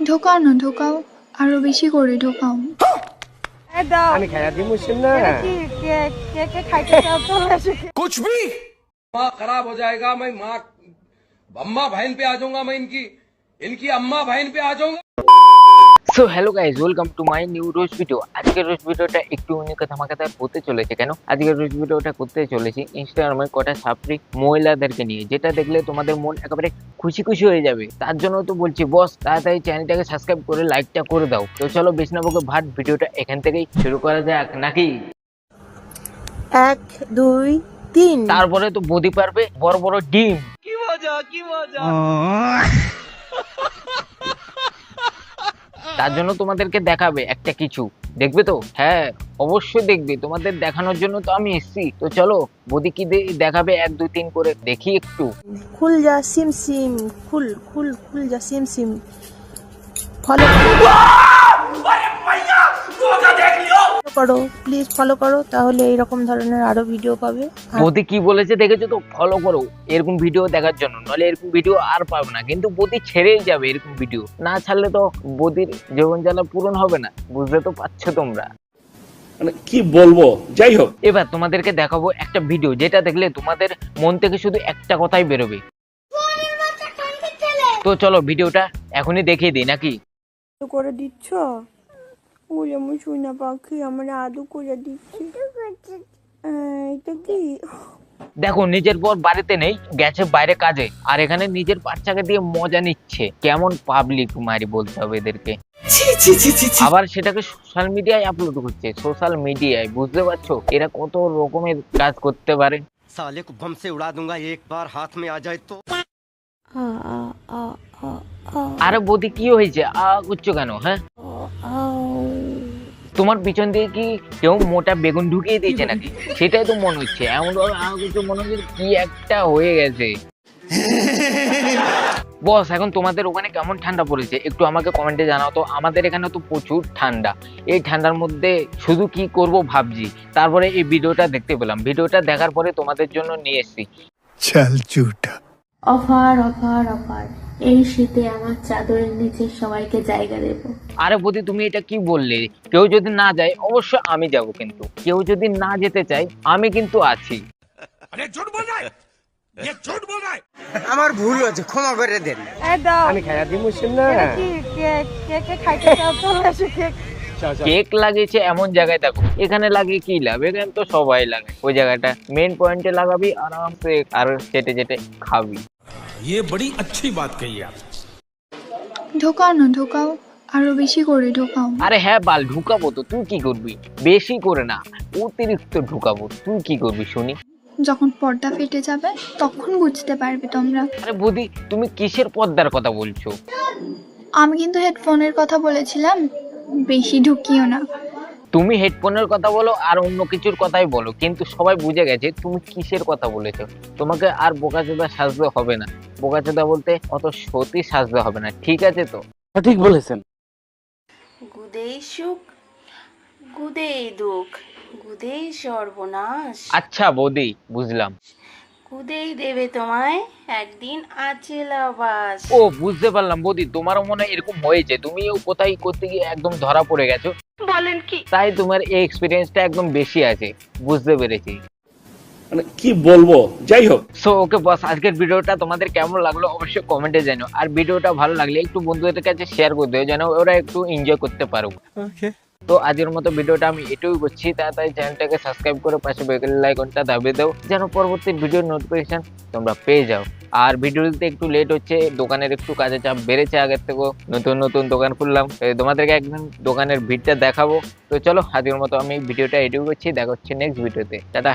ঢোকাও না, ঢোকাও, আরো বেশি করে ঢোকাও। আমি খাইয়া দিই মুসলিম না कुछ भी माँ खराब हो जाएगा। मैं माँ अम्मा बहन पे आ जाऊंगा। मैं इनकी इनकी अम्मा बहन पे आ जाऊंगा। So hello guys, welcome to my new rose video. আজকের রোজ ভিডিওটা একটু অনেক ধামাকাদার হতে চলেছে। কেন আজকের রোজ ভিডিওটা করতে চলেছি ইনস্টাগ্রামে কটা সাপ্রিক মহিলাদেরকে নিয়ে, যেটা দেখলে তোমাদের মন একেবারে খুশি খুশি হয়ে যাবে। তার জন্য তো বলছি বস, তাড়াতাড়ি চ্যানেলটাকে সাবস্ক্রাইব করে লাইকটা করে দাও। তো চলো বেশি না বকে ভাট, ভিডিওটা এখান থেকেই শুরু করা যাক নাকি। 1 2 3 তারপরে তো বদি পারবে বড় বড় ডিম। তার জন্য তোমাদেরকে দেখাবে একটা কিছু, দেখবে তো? হ্যাঁ অবশ্যই দেখবে, তোমাদের দেখানোর জন্য তো আমি এসেছি। তো চলো বদি কি দেখাবে 1 2 3 করে দেখি একটু। खुल जा सिम सिम खुल खुल खुल जा सिम सिम ফলো করো প্লিজ, ফলো করো, তাহলে এইরকম ধরনের আরো ভিডিও পাবে। বদি কি বলেছে দেখেছো তো? ফলো করো এরকম ভিডিও দেখার জন্য, নলে এরকম ভিডিও আর পাবে না। কিন্তু বদি ছেড়েই যাবে, এরকম ভিডিও না ছাড়লে তো বদির জীবন জ্বালা পূরণ হবে না, বুঝতে তো পারছো তোমরা। মানে কি বলবো, যাই হোক। এবার তোমাদেরকে দেখাবো একটা ভিডিও, যেটা দেখলে তোমাদের মন থেকে শুধু একটা কথাই বেরোবে। তো চলো ভিডিওটা এখনই দেখিয়ে দিই নাকি। করে দিচ্ছ ওই আমি শুনা পাখি, আমরা আদু করে দিচ্ছি। এটা কি? দেখো নিজের পর বাড়িতে নেই, গেছে বাইরে কাজে, আর এখানে নিজের বাচ্চাকে দিয়ে মজা নিচ্ছে। কেমন পাবলিক মারি বলতে হবে এদেরকে। আবার সেটাকে সোশ্যাল মিডিয়ায় আপলোড করছে, সোশ্যাল মিডিয়ায়। বুঝতে পারছো এরা কত রকমের কাজ করতে পারে। साले को बम से उड़ा दूंगा एक बार हाथ में आ जाए तो। আ আ আ আ আ আরে বৌদি কি হয়েছে, করছো কেন? হ্যাঁ তোমার পিছন দিয়ে কি কেউ মোটা বেগুন ঢুকিয়ে দিয়েছে নাকি? সেটাই তো মনে হচ্ছে। এমন কিছু মনে হচ্ছে কি একটা হয়ে গেছে। বস এখন তোমাদের ওখানে কেমন ঠান্ডা পড়েছে একটু আমাকে কমেন্টে জানাও তো। আমাদের এখানে তো প্রচুর ঠান্ডা। এই ঠান্ডার মধ্যে শুধু কি করব ভাবছি, তারপরে এই ভিডিওটা দেখতে পেলাম। ভিডিওটা দেখার পরে তোমাদের জন্য নিয়ে এসেছি। চল ঝুটা। অফার অফার অফার, এই শীতে আমার চাদরের নিচে সবাইকে জায়গা দেব। আরে বৌদি তুমি এটা কি বললে? কেউ যদি না যায় অবশ্য আমি যাব, কিন্তু কেউ যদি না যেতে চায় আমি কিন্তু আছি। अरे झूठ बोल रहा है, ये झूठ बोल रहा है। আমার ভুল হয়েছে, ক্ষমা করে দেন। আমি খাইয়া দিই মুসলিম না কেক লাগিয়েছে এমন জায়গায় দেখো, এখানে লাগিয়ে কি লাভ? এখানে তো সবাই লাগায়। ওই জায়গাটা মেন পয়েন্টে লাগাবি আরামসে, আর চেটে চেটে খাবি। ये बड़ी अच्छी बात कही आप। ঢোকাও না, ঢোকাও, আরো বেশি করে ঢোকাও। আরে হ্যাঁ বাল ঢুকাবো তো, তুই কি করবি? বেশি করে না, অতিরিক্ত ঢুকাবো। তুই কি করবি শুনি? যখন পর্দা ফেটে যাবে তখন বুঝতে পারবে তোমরা। আরে বৌদি তুমি কিসের পর্দার কথা বলছো? আমি কিন্তু হেডফোনের কথা বলেছিলাম, বেশি ঢুকিও না। তুমি হেডফোনের কথা বলো আর অন্য কিছুর কথাই বলো, কিন্তু সবাই বুঝে গেছে তুমি কিসের কথা বলেছো। তোমাকে আর বোকাচোদা সাজতে হবে না। বোকাচোদা বলতে অত সতী সাজতে হবে না, ঠিক আছে তো? ঠিক বলেছেন। গুদেই সুখ গুদেই দুঃখ গুদেই সর্বনাশ, আচ্ছা বৌদি বুঝলাম। গুদেই দেবে তোমায় একদিন আচেল আবাস। ও বুঝতে পারলাম বৌদি, তোমারও মনে হয় এরকম হয়েছে। তুমিও কোথায় করতে গিয়ে একদম ধরা পড়ে গেছো, বলেন কি? তাই তোমার এই এক্সপিরিয়েন্সটা একদম বেশি আছে। বুঝতে পেরেছি। মানে কি বলবো, যাই হোক। সো ওকে বস, আজকের ভিডিওটা তোমাদের কেমন লাগলো অবশ্যই কমেন্টে জানাও। আর ভিডিওটা ভালো লাগলে একটু বন্ধুদের কাছে শেয়ার করে দিও, যেন ওরা একটু এনজয় করতে পারুক। তো আজকের মতো ভিডিওটা আমি এটাই করছি। তাড়াতাড়ি চ্যানেলটাকে সাবস্ক্রাইব করে পাশে বেল আইকনটা দাবিয়ে দাও, যেন পরবর্তী ভিডিওর নোটিফিকেশন তোমরা পেয়ে যাও। আর ভিডিওতে একটু লেট হচ্ছে, দোকানের একটু কাজের চাপ বেড়েছে আগের থেকেও। নতুন নতুন দোকান খুললাম, তোমাদেরকে একদম দোকানের ভিড়টা দেখাবো। তো চলো আজকের মতো আমি ভিডিওটা এডিট করছি, দেখা হচ্ছে নেক্সট ভিডিওতে। টাটা।